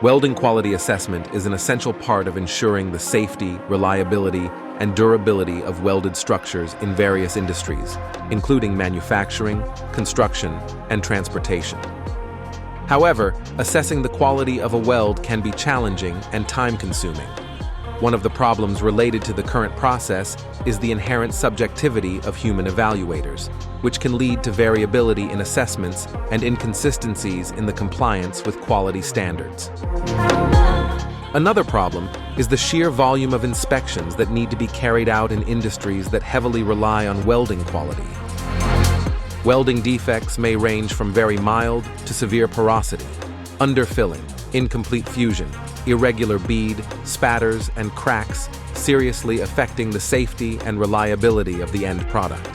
Welding quality assessment is an essential part of ensuring the safety, reliability, and durability of welded structures in various industries, including manufacturing, construction, and transportation. However, assessing the quality of a weld can be challenging and time-consuming. One of the problems related to the current process is the inherent subjectivity of human evaluators, which can lead to variability in assessments and inconsistencies in the compliance with quality standards. Another problem is the sheer volume of inspections that need to be carried out in industries that heavily rely on welding quality. Welding defects may range from very mild to severe porosity, underfilling, incomplete fusion, irregular bead, spatters, and cracks, seriously affecting the safety and reliability of the end product.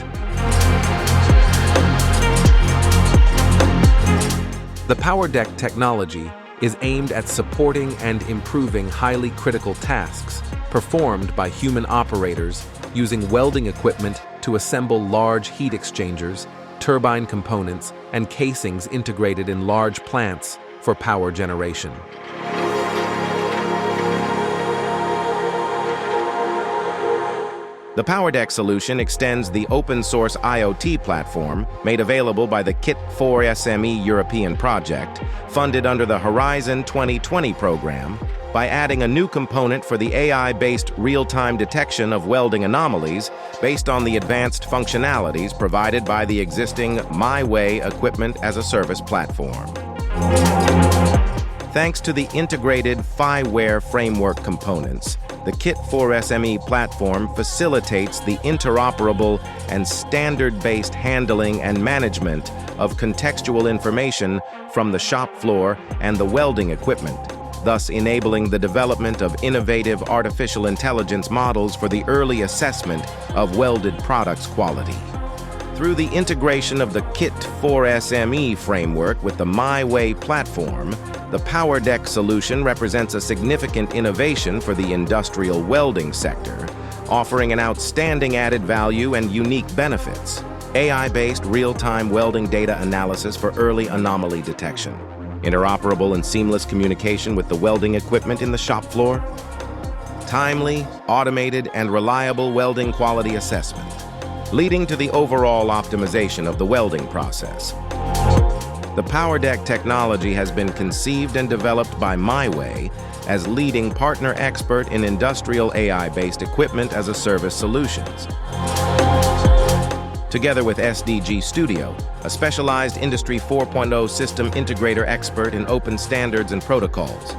The POWERDECK technology is aimed at supporting and improving highly critical tasks performed by human operators using welding equipment to assemble large heat exchangers, turbine components, and casings integrated in large plants for power generation. The POWERDECK solution extends the open-source IoT platform made available by the KIT4SME European project, funded under the Horizon 2020 program, by adding a new component for the AI-based real-time detection of welding anomalies based on the advanced functionalities provided by the existing MyWay equipment-as-a-service platform. Thanks to the integrated FiWare framework components, the KIT4SME platform facilitates the interoperable and standard-based handling and management of contextual information from the shop floor and the welding equipment, thus enabling the development of innovative artificial intelligence models for the early assessment of welded products' quality. Through the integration of the KIT4SME framework with the MyWay platform, the POWERDECK solution represents a significant innovation for the industrial welding sector, offering an outstanding added value and unique benefits. AI-based real-time welding data analysis for early anomaly detection, interoperable and seamless communication with the welding equipment in the shop floor, timely, automated, and reliable welding quality assessment, leading to the overall optimization of the welding process. The POWERDECK technology has been conceived and developed by MyWay as leading partner expert in industrial AI-based equipment-as-a-service solutions. Together with SDG Studio, a specialized Industry 4.0 system integrator expert in open standards and protocols,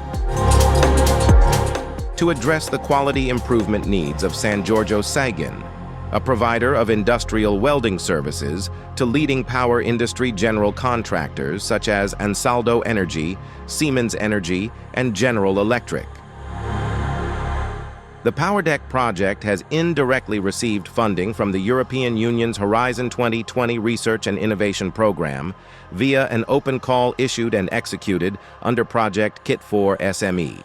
to address the quality improvement needs of San Giorgio Saigin, a provider of industrial welding services to leading power industry general contractors such as Ansaldo Energy, Siemens Energy, and General Electric. The POWERDECK project has indirectly received funding from the European Union's Horizon 2020 Research and Innovation Program via an open call issued and executed under Project KIT4SME.